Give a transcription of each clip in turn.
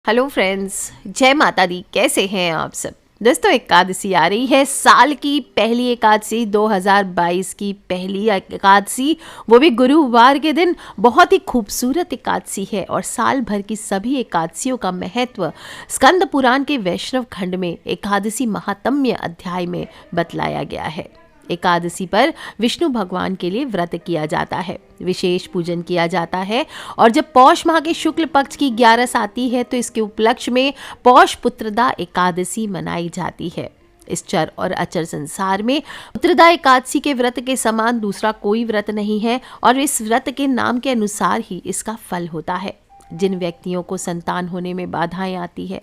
Hello friends, जय माता दी। कैसे हैं आप सब? दोस्तों, एकादशी आ रही है। साल की पहली एकादशी, 2022 की पहली एकादशी, वो भी गुरुवार के दिन। बहुत ही खूबसूरत एकादशी है और साल भर की सभी एकादशियों का महत्व स्कंद पुराण के वैष्णव खंड में एकादशी महात्म्य अध्याय में बतलाया गया है। एकादशी पर विष्णु भगवान के लिए व्रत किया जाता है, विशेष पूजन किया जाता है और जब पौष माह के शुक्ल पक्ष की 11 आती है तो इसके उपलक्ष्य में पौष पुत्रदा एकादशी मनाई जाती है। इस चर और अचर संसार में पुत्रदा एकादशी के व्रत के समान दूसरा कोई व्रत नहीं है और इस व्रत के नाम के अनुसार ही इसका फल होता है। जिन व्यक्तियों को संतान होने में बाधाएं आती है,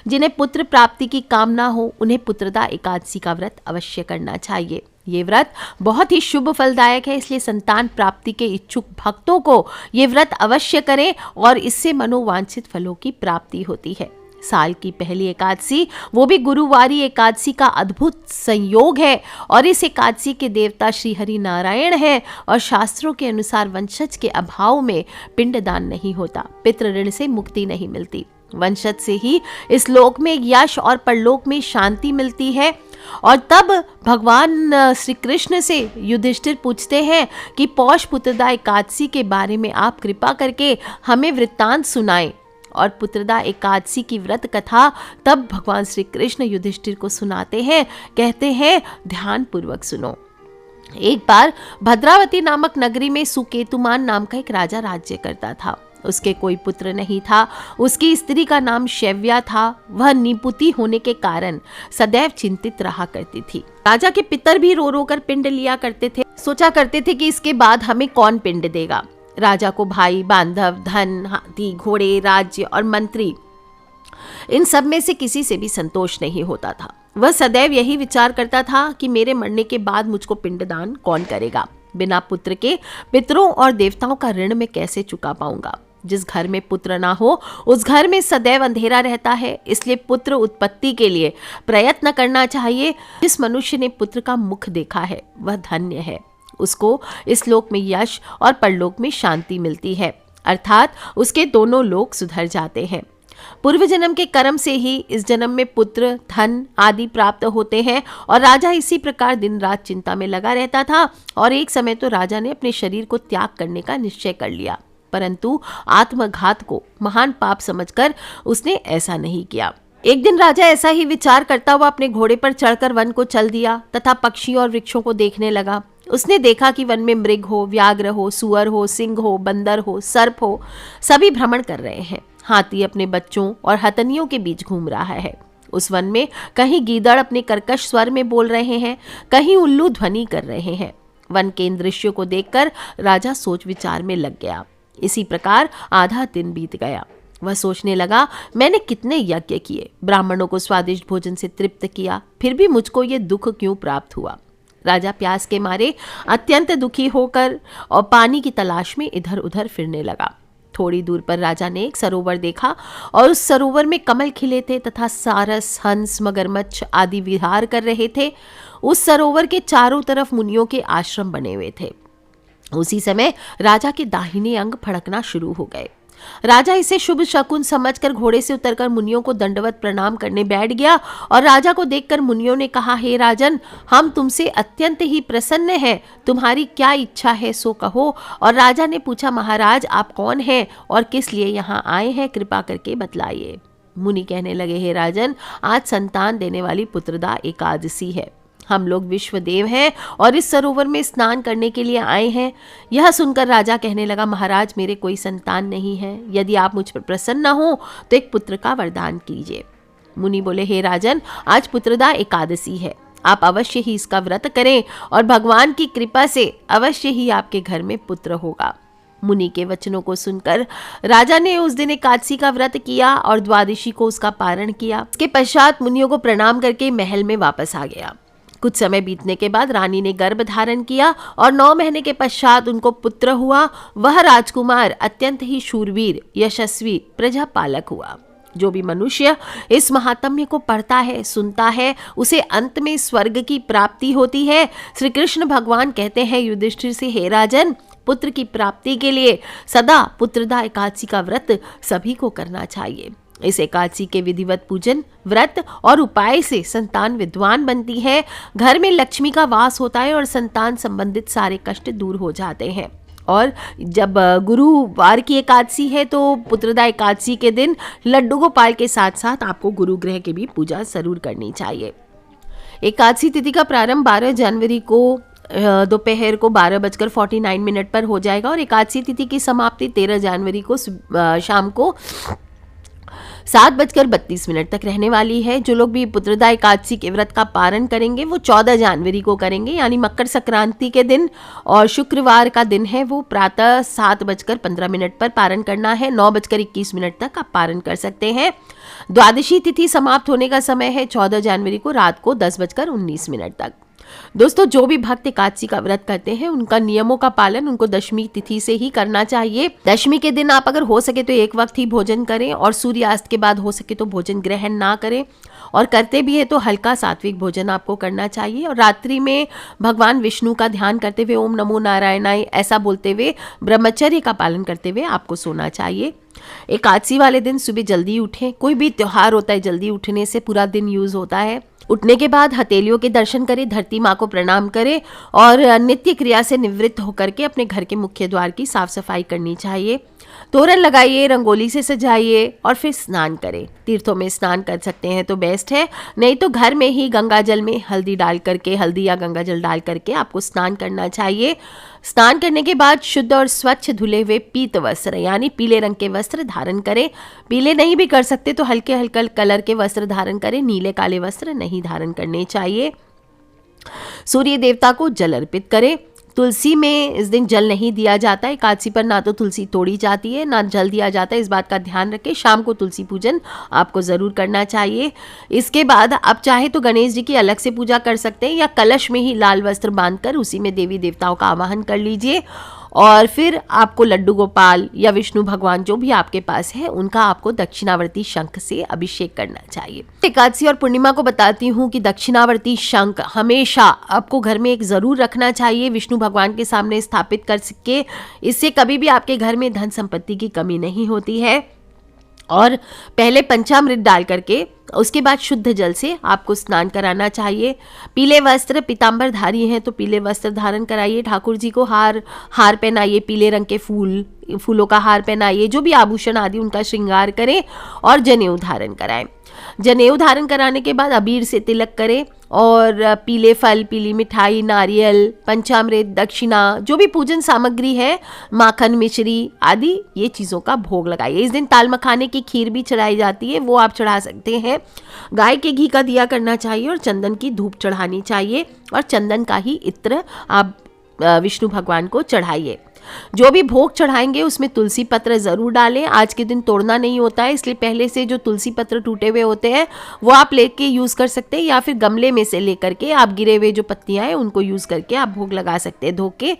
जिन्हें पुत्र प्राप्ति की कामना हो, उन्हें पुत्रदा एकादशी का व्रत अवश्य करना चाहिए। ये व्रत बहुत ही शुभ फलदायक है, इसलिए संतान प्राप्ति के इच्छुक भक्तों को ये व्रत अवश्य करें और इससे मनोवांछित फलों की प्राप्ति होती है। साल की पहली एकादशी, वो भी गुरुवारी एकादशी का अद्भुत संयोग है और इस एकादशी के देवता श्री हरि नारायण है और शास्त्रों के अनुसार वंशज के अभाव में पिंडदान नहीं होता, पितृ ऋण से मुक्ति नहीं मिलती। वंशज से ही इस लोक में यश और परलोक में शांति मिलती है। और तब भगवान श्री कृष्ण से युधिष्ठिर पूछते हैं कि पौष पुत्रदा एकादशी के बारे में आप कृपा करके हमें वृत्तांत सुनाएं। और पुत्रदा एकादशी की व्रत कथा तब भगवान श्री कृष्ण युधिष्ठिर को सुनाते हैं, कहते हैं ध्यान पूर्वक सुनो। एक बार भद्रावती नामक नगरी में सुकेतुमान नाम का एक राजा राज्य करता था। उसके कोई पुत्र नहीं था। उसकी स्त्री का नाम शैव्या था। वह निपुती होने के कारण सदैव चिंतित रहा करती थी। राजा के पितर भी रो रो कर पिंड लिया करते थे। सोचा करते थे कि इसके बाद हमें कौन पिंड देगा। राजा को भाई, बांधव, धन, हाथी, घोड़े, राज्य और मंत्री, इन सब में से किसी से भी संतोष नहीं होता था। वह सदैव यही विचार करता था कि मेरे मरने के बाद मुझको पिंडदान कौन करेगा। बिना पुत्र के पितरों और देवताओं का ऋण मैं कैसे चुका पाऊंगा। जिस घर में पुत्र ना हो उस घर में सदैव अंधेरा रहता है, इसलिए पुत्र उत्पत्ति के लिए प्रयत्न करना चाहिए। जिस मनुष्य ने पुत्र का मुख देखा है वह धन्य है। उसको इस लोक में यश और परलोक में शांति मिलती है, अर्थात उसके दोनों लोक सुधर जाते हैं। पूर्व जन्म के कर्म से ही इस जन्म में पुत्र, धन आदि प्राप्त होते हैं और राजा इसी प्रकार दिन रात चिंता में लगा रहता था। और एक समय तो राजा ने अपने शरीर को त्याग करने का निश्चय कर लिया, परंतु आत्मघात को महान पाप समझकर उसने ऐसा नहीं किया। एक दिन राजा ऐसा ही विचार करता हुआ अपने घोड़े पर चढ़कर वन को चल दिया तथा पक्षियों और वृक्षों को देखने लगा। उसने देखा कि वन में मृग हो, व्याघ्र हो, सुअर हो, सिंह हो, बंदर हो, सर्प हो, सभी भ्रमण कर रहे हैं। हाथी अपने बच्चों और हथनियों के बीच घूम रहा है। उस वन में कहीं गीदड़ अपने कर्कश स्वर में बोल रहे हैं, कहीं उल्लू ध्वनि कर रहे हैं। वन के इन दृश्यों को देखकर राजा सोच विचार में लग गया। इसी प्रकार आधा दिन बीत गया। वह सोचने लगा, मैंने कितने यज्ञ किए, ब्राह्मणों को स्वादिष्ट भोजन से तृप्त किया, फिर भी मुझको ये दुख क्यों प्राप्त हुआ। राजा प्यास के मारे अत्यंत दुखी होकर और पानी की तलाश में इधर उधर फिरने लगा। थोड़ी दूर पर राजा ने एक सरोवर देखा और उस सरोवर में कमल खिले थे तथा सारस, हंस, मगरमच्छ आदि विहार कर रहे थे। उस सरोवर के चारों तरफ मुनियों के आश्रम बने हुए थे। उसी समय राजा के दाहिने अंग फड़कना शुरू हो गए। राजा इसे शुभ शकुन समझकर घोड़े से उतरकर मुनियों को दंडवत प्रणाम करने बैठ गया और राजा को देखकर मुनियों ने कहा, हे राजन, हम तुमसे अत्यंत ही प्रसन्न हैं, तुम्हारी क्या इच्छा है सो कहो। और राजा ने पूछा, महाराज आप कौन हैं और किस लिए यहाँ आए हैं, कृपा करके बतलाइए। मुनि कहने लगे, हे राजन, आज संतान देने वाली पुत्रदा एकादशी है। हम लोग विश्वदेव हैं और इस सरोवर में स्नान करने के लिए आए हैं। यह सुनकर राजा कहने लगा, महाराज मेरे कोई संतान नहीं है। यदि आप मुझ पर प्रसन्न हो तो एक पुत्र का वरदान कीजिए। मुनि बोले, हे राजन, आज पुत्रदा एकादशी है, आप अवश्य ही इसका व्रत करें और भगवान की कृपा से अवश्य ही आपके घर में पुत्र होगा। मुनि के वचनों को सुनकर राजा ने उस दिन एकादशी का व्रत किया और द्वादशी को उसका पारण किया। इसके पश्चात मुनियों को प्रणाम करके महल में वापस आ गया। कुछ समय बीतने के बाद रानी ने गर्भ धारण किया और 9 महीने के पश्चात उनको पुत्र हुआ। वह राजकुमार अत्यंत ही शूरवीर, यशस्वी, प्रजापालक हुआ। जो भी मनुष्य इस महात्म्य को पढ़ता है, सुनता है, उसे अंत में स्वर्ग की प्राप्ति होती है। श्री कृष्ण भगवान कहते हैं युधिष्ठिर से, हे राजन, पुत्र की प्राप्ति के लिए सदा पुत्रदा एकादशी का व्रत सभी को करना चाहिए। इस एकादशी के विधिवत पूजन, व्रत और उपाय से संतान विद्वान बनती है, घर में लक्ष्मी का वास होता है और संतान संबंधित सारे कष्ट दूर हो जाते हैं। और जब गुरुवार की एकादशी है तो पुत्रदा एकादशी के दिन लड्डू गोपाल के साथ साथ आपको गुरु ग्रह की भी पूजा जरूर करनी चाहिए। एकादशी तिथि का प्रारंभ 12 जनवरी को दोपहर को 12:49 पर हो जाएगा और एकादशी तिथि की समाप्ति 13 जनवरी को शाम को 7:32 तक रहने वाली है। जो लोग भी पुत्रदा एकादशी के व्रत का पारण करेंगे वो 14 जनवरी को करेंगे, यानी मकर संक्रांति के दिन, और शुक्रवार का दिन है वो प्रातः 7:15 पर पारण करना है। 9:21 तक आप पारण कर सकते हैं। द्वादशी तिथि समाप्त होने का समय है 14 जनवरी को रात को 10:19 तक। दोस्तों, जो भी भक्त एकादशी का व्रत करते हैं उनका नियमों का पालन उनको दशमी तिथि से ही करना चाहिए। दशमी के दिन आप अगर हो सके तो एक वक्त ही भोजन करें और सूर्यास्त के बाद हो सके तो भोजन ग्रहण ना करें, और करते भी है तो हल्का सात्विक भोजन आपको करना चाहिए। और रात्रि में भगवान विष्णु का ध्यान करते हुए ओम नमो नारायणाय ऐसा बोलते हुए ब्रह्मचर्य का पालन करते हुए आपको सोना चाहिए। एकादशी वाले दिन सुबह जल्दी उठें। कोई भी त्योहार होता है, जल्दी उठने से पूरा दिन यूज होता है। उठने के बाद हथेलियों के दर्शन करें, धरती माँ को प्रणाम करें और नित्य क्रिया से निवृत्त होकर के अपने घर के मुख्य द्वार की साफ सफाई करनी चाहिए। तोरण लगाइए, रंगोली से सजाइए और फिर स्नान करें। तीर्थों में स्नान कर सकते हैं तो बेस्ट है, नहीं तो घर में ही गंगा जल में हल्दी डाल करके, हल्दी या गंगा जल डाल करके आपको स्नान करना चाहिए। स्नान करने के बाद शुद्ध और स्वच्छ धुले हुए पीत वस्त्र यानी पीले रंग के वस्त्र धारण करें। पीले नहीं भी कर सकते तो हल्के हल्के कलर के वस्त्र धारण करें, नीले काले वस्त्र नहीं धारण करने चाहिए। सूर्य देवता को जल अर्पित करें। तुलसी में इस दिन जल नहीं दिया जाता है। एकादशी पर ना तो तुलसी तोड़ी जाती है ना जल दिया जाता है, इस बात का ध्यान रखें। शाम को तुलसी पूजन आपको ज़रूर करना चाहिए। इसके बाद आप चाहे तो गणेश जी की अलग से पूजा कर सकते हैं या कलश में ही लाल वस्त्र बांधकर उसी में देवी देवताओं का आवाहन कर लीजिए। और फिर आपको लड्डू गोपाल या विष्णु भगवान जो भी आपके पास है उनका आपको दक्षिणावर्ती शंख से अभिषेक करना चाहिए। एकादशी और पूर्णिमा को बताती हूँ कि दक्षिणावर्ती शंख हमेशा आपको घर में एक जरूर रखना चाहिए, विष्णु भगवान के सामने स्थापित कर सके। इससे कभी भी आपके घर में धन संपत्ति की कमी नहीं होती है। और पहले पंचामृत डाल करके उसके बाद शुद्ध जल से आपको स्नान कराना चाहिए। पीले वस्त्र, पीतांबर धारी हैं तो पीले वस्त्र धारण कराइए। ठाकुर जी को हार पहनाइए, पीले रंग के फूलों का हार पहनाइए। जो भी आभूषण आदि उनका श्रृंगार करें और जनेऊ धारण कराएं। जनेऊ धारण कराने के बाद अबीर से तिलक करें और पीले फल, पीली मिठाई, नारियल, पंचामृत, दक्षिणा, जो भी पूजन सामग्री है, माखन, मिश्री आदि ये चीज़ों का भोग लगाइए। इस दिन ताल मखाने की खीर भी चढ़ाई जाती है, वो आप चढ़ा सकते हैं। गाय के घी का दिया करना चाहिए और चंदन की धूप चढ़ानी चाहिए और चंदन का ही इत्र आप विष्णु भगवान को चढ़ाइए। जो भी भोग चढ़ाएंगे उसमें तुलसी पत्र जरूर डालें। आज के दिन तोड़ना नहीं होता है, इसलिए पहले से जो तुलसी पत्र टूटे हुए होते हैं वो आप लेके यूज कर सकते हैं या फिर गमले में से लेकर के आप गिरे हुए जो पत्तियां हैं उनको यूज करके आप भोग लगा सकते हैं धो के।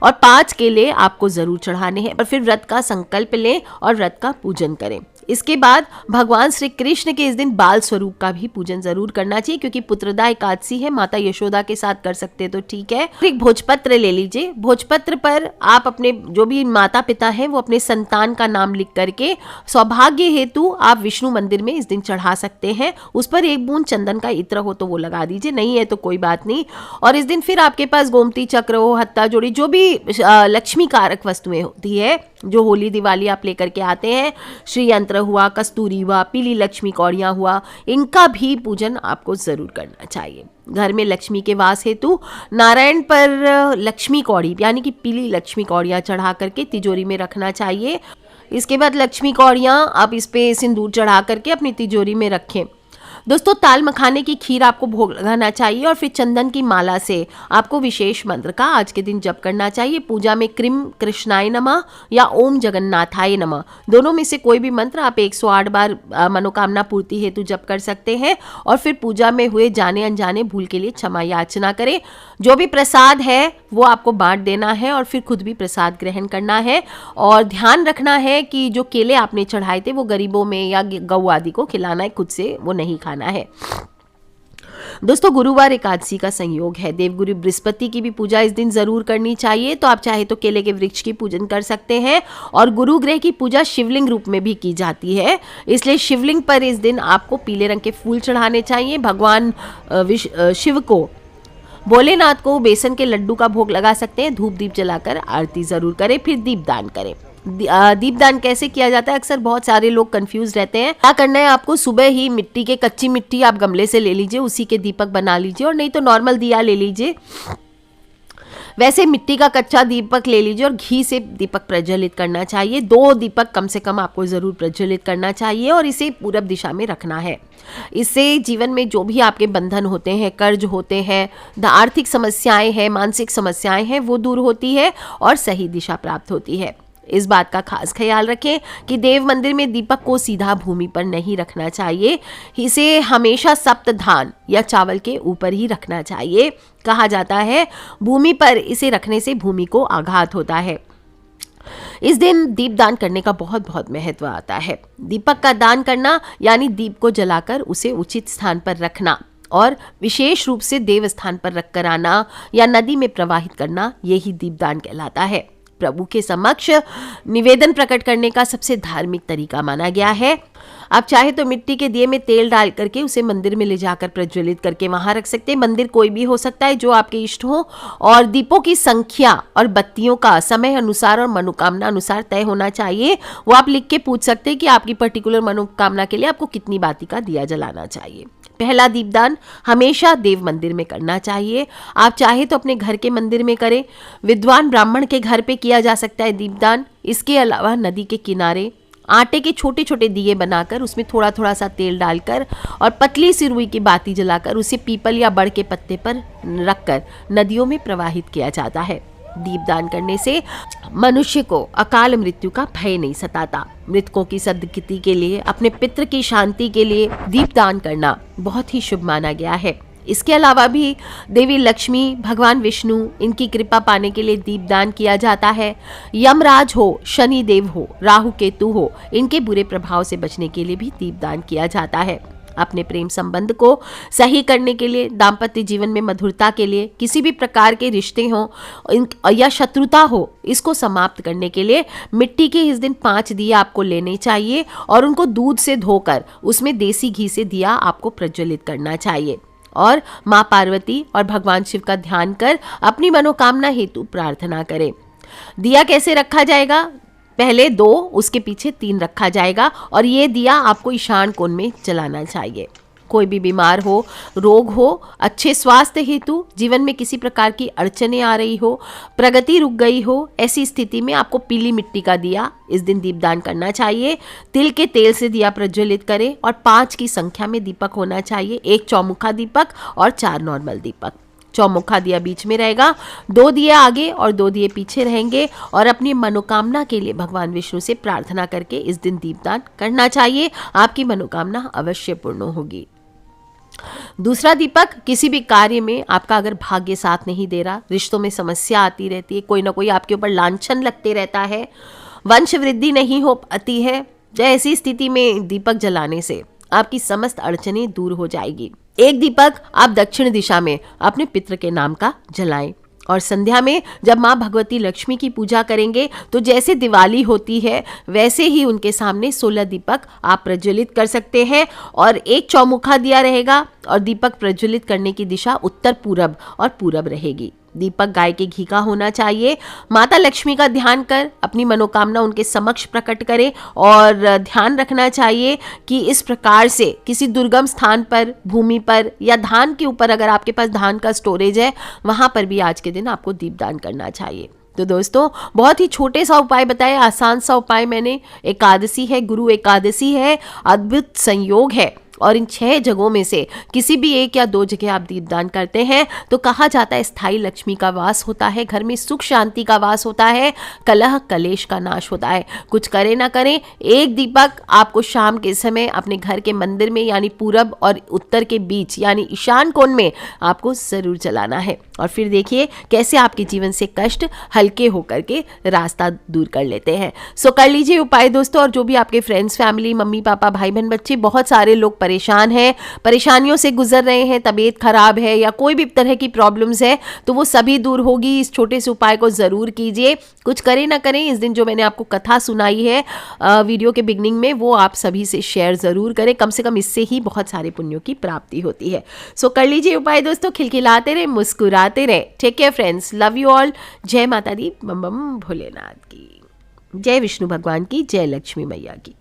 और 5 केले आपको जरूर चढ़ाने हैं और फिर व्रत का संकल्प लें और व्रत का पूजन करें। इसके बाद भगवान श्री कृष्ण के इस दिन बाल स्वरूप का भी पूजन जरूर करना चाहिए, क्योंकि पुत्रदा एकादशी है, माता यशोदा के साथ कर सकते तो ठीक है। एक भोजपत्र ले लीजिए। भोजपत्र पर आप अपने जो भी माता पिता हैं वो अपने संतान का नाम लिख करके सौभाग्य हेतु आप विष्णु मंदिर में इस दिन चढ़ा सकते हैं। उस पर 1 बूंद चंदन का इत्र हो तो वो लगा दीजिए, नहीं है तो कोई बात नहीं। और इस दिन फिर आपके पास गोमती चक्र हो, हत्ता जोड़ी, जो भी लक्ष्मी कारक वस्तुएं होती है जो होली दिवाली आप लेकर के आते हैं, श्री यंत्र हुआ, कस्तूरी हुआ, पीली लक्ष्मी कौड़ियाँ हुआ, इनका भी पूजन आपको जरूर करना चाहिए। घर में लक्ष्मी के वास हेतु नारायण पर लक्ष्मी कौड़ी यानी कि पीली लक्ष्मी कौड़ियाँ चढ़ा करके तिजोरी में रखना चाहिए। इसके बाद लक्ष्मी कौड़ियाँ आप इस पे सिंदूर चढ़ा करके अपनी तिजोरी में रखें। दोस्तों, ताल मखाने की खीर आपको भोग लगाना चाहिए और फिर चंदन की माला से आपको विशेष मंत्र का आज के दिन जप करना चाहिए। पूजा में क्रीम कृष्णाय नमः या ओम जगन्नाथाय नमः, दोनों में से कोई भी मंत्र आप 108 बार मनोकामना पूर्ति हेतु जप कर सकते हैं। और फिर पूजा में हुए जाने अनजाने भूल के लिए क्षमा याचना करें। जो भी प्रसाद है वो आपको बांट देना है और फिर खुद भी प्रसाद ग्रहण करना है। और ध्यान रखना है कि जो केले आपने चढ़ाए थे वो गरीबों में या गऊ आदि को खिलाना है, खुद से वो नहीं खाना है। दोस्तों गुरुवार एकादशी का संयोग है। देवगुरु बृहस्पति की भी पूजा इस दिन जरूर करनी चाहिए। तो आप चाहे तो केले के वृक्ष की पूजन कर सकते हैं। और गुरु ग्रह की पूजा शिवलिंग रूप में भी की जाती है, इसलिए शिवलिंग पर इस दिन आपको पीले रंग के फूल चढ़ाने चाहिए। भगवान शिव को, भोलेनाथ को बेसन के लड्डू का भोग लगा सकते हैं। धूप दीप जलाकर आरती जरूर करें, फिर दीपदान करें। दीपदान कैसे किया जाता है, अक्सर बहुत सारे लोग कंफ्यूज रहते हैं। क्या करना है आपको, सुबह ही मिट्टी के, कच्ची मिट्टी आप गमले से ले लीजिए, उसी के दीपक बना लीजिए, और नहीं तो नॉर्मल दिया ले लीजिए। वैसे मिट्टी का कच्चा दीपक ले लीजिए और घी से दीपक प्रज्वलित करना चाहिए। 2 दीपक कम से कम आपको जरूर प्रज्वलित करना चाहिए और इसे पूरब दिशा में रखना है। इससे जीवन में जो भी आपके बंधन होते हैं, कर्ज होते हैं, आर्थिक समस्याएं हैं, मानसिक समस्याएं हैं, वो दूर होती है और सही दिशा प्राप्त होती है। इस बात का खास ख्याल रखें कि देव मंदिर में दीपक को सीधा भूमि पर नहीं रखना चाहिए, इसे हमेशा सप्त धान या चावल के ऊपर ही रखना चाहिए। कहा जाता है भूमि पर इसे रखने से भूमि को आघात होता है। इस दिन दीपदान करने का बहुत बहुत महत्व आता है। दीपक का दान करना यानी दीप को जलाकर उसे उचित स्थान पर रखना और विशेष रूप से देव स्थान पर रखकर आना या नदी में प्रवाहित करना, यही दीपदान कहलाता है। प्रभु के समक्ष निवेदन प्रकट करने का सबसे धार्मिक तरीका माना गया है। आप चाहे तो मिट्टी के दिए में तेल डाल करके उसे मंदिर में ले जाकर प्रज्वलित करके वहां रख सकते हैं। मंदिर कोई भी हो सकता है जो आपके इष्ट हो, और दीपों की संख्या और बत्तियों का समय अनुसार और मनोकामना अनुसार तय होना चाहिए। वो आप लिख के पूछ सकते हैं कि आपकी पर्टिकुलर मनोकामना के लिए आपको कितनी बाती का दिया जलाना चाहिए। पहला दीपदान हमेशा देव मंदिर में करना चाहिए। आप चाहे तो अपने घर के मंदिर में करें, विद्वान ब्राह्मण के घर पे किया जा सकता है दीपदान। इसके अलावा नदी के किनारे आटे के छोटे छोटे दिए बनाकर उसमें थोड़ा थोड़ा सा तेल डालकर और पतली सी रुई की बाती जलाकर उसे पीपल या बड़ के पत्ते पर रखकर नदियों में प्रवाहित किया जाता है। दीपदान करने से मनुष्य को अकाल मृत्यु का भय नहीं सताता। मृतकों की सद्गति के लिए, अपने पितृ की शांति के लिए दीपदान करना बहुत ही शुभ माना गया है। इसके अलावा भी देवी लक्ष्मी, भगवान विष्णु, इनकी कृपा पाने के लिए दीपदान किया जाता है। यमराज हो, शनि देव हो, राहु केतु हो, इनके बुरे प्रभाव से बचने के लिए भी दीपदान किया जाता है। अपने प्रेम संबंध को सही करने के लिए, दाम्पत्य जीवन में मधुरता के लिए, किसी भी प्रकार के रिश्ते हों या शत्रुता हो, इसको समाप्त करने के लिए मिट्टी के इस दिन 5 दिया आपको लेने चाहिए और उनको दूध से धोकर उसमें देसी घी से दिया आपको प्रज्वलित करना चाहिए। और माँ पार्वती और भगवान शिव का ध्यान कर अपनी मनोकामना हेतु प्रार्थना करें। दिया कैसे रखा जाएगा? पहले 2, उसके पीछे 3 रखा जाएगा और ये दिया आपको ईशान कोण में जलाना चाहिए। कोई भी बीमार हो, रोग हो, अच्छे स्वास्थ्य हेतु, जीवन में किसी प्रकार की अड़चने आ रही हो, प्रगति रुक गई हो, ऐसी स्थिति में आपको पीली मिट्टी का दिया इस दिन दीपदान करना चाहिए। तिल के तेल से दिया प्रज्वलित करें और 5 की संख्या में दीपक होना चाहिए। 1 चौमुखा दीपक और 4 नॉर्मल दीपक। चौमुखा दिया बीच में रहेगा, 2 दिए आगे और 2 दिए पीछे रहेंगे और अपनी मनोकामना के लिए भगवान विष्णु से प्रार्थना करके इस दिन दीपदान करना चाहिए। आपकी मनोकामना अवश्य पूर्ण होगी। दूसरा दीपक, किसी भी कार्य में आपका अगर भाग्य साथ नहीं दे रहा, रिश्तों में समस्या आती रहती है, कोई ना कोई आपके ऊपर लांछन लगते रहता है, वंश वृद्धि नहीं हो पाती है, ऐसी स्थिति में दीपक जलाने से आपकी समस्त अड़चनें दूर हो जाएगी। 1 दीपक आप दक्षिण दिशा में अपने पितृ के नाम का जलाएं। और संध्या में जब माँ भगवती लक्ष्मी की पूजा करेंगे तो जैसे दिवाली होती है वैसे ही उनके सामने 16 दीपक आप प्रज्वलित कर सकते हैं और 1 चौमुखा दिया रहेगा और दीपक प्रज्वलित करने की दिशा उत्तर पूरब और पूरब रहेगी। दीपक गाय के घी का होना चाहिए। माता लक्ष्मी का ध्यान कर अपनी मनोकामना उनके समक्ष प्रकट करें और ध्यान रखना चाहिए कि इस प्रकार से किसी दुर्गम स्थान पर, भूमि पर या धान के ऊपर, अगर आपके पास धान का स्टोरेज है, वहां पर भी आज के दिन आपको दीपदान करना चाहिए। तो दोस्तों, बहुत ही छोटे सा उपाय बताए, आसान सा उपाय मैंने। एकादशी है, गुरु एकादशी है, अद्भुत संयोग है और इन 6 जगहों में से किसी भी 1 या 2 जगह आप दीपदान करते हैं तो कहा जाता है स्थायी लक्ष्मी का वास होता है, घर में सुख शांति का वास होता है, कलह कलेश का नाश होता है। कुछ करें ना करें, 1 दीपक आपको शाम के समय अपने घर के मंदिर में यानी पूरब और उत्तर के बीच यानी ईशान कोण में आपको जरूर जलाना है और फिर देखिए कैसे आपके जीवन से कष्ट हल्के होकर के रास्ता दूर कर लेते हैं। सो कर लीजिए उपाय दोस्तों। और जो भी आपके फ्रेंड्स, फैमिली, मम्मी पापा, भाई बहन, बच्चे, बहुत सारे लोग परेशान हैं, परेशानियों से गुजर रहे हैं, तबीयत खराब है या कोई भी तरह की प्रॉब्लम्स है, तो वो सभी दूर होगी। इस छोटे से उपाय को ज़रूर कीजिए। कुछ करें ना करें, इस दिन जो मैंने आपको कथा सुनाई है वीडियो के बिगनिंग में, वो आप सभी से शेयर ज़रूर करें। कम से कम इससे ही बहुत सारे पुण्यों की प्राप्ति होती है। सो कर लीजिए उपाय दोस्तों, खिलखिलाते रहे, मुस्कुराते रहे। Take care friends, love you all. जय माता दी, बम बम भोलेनाथ की जय, विष्णु भगवान की जय, लक्ष्मी मैया की।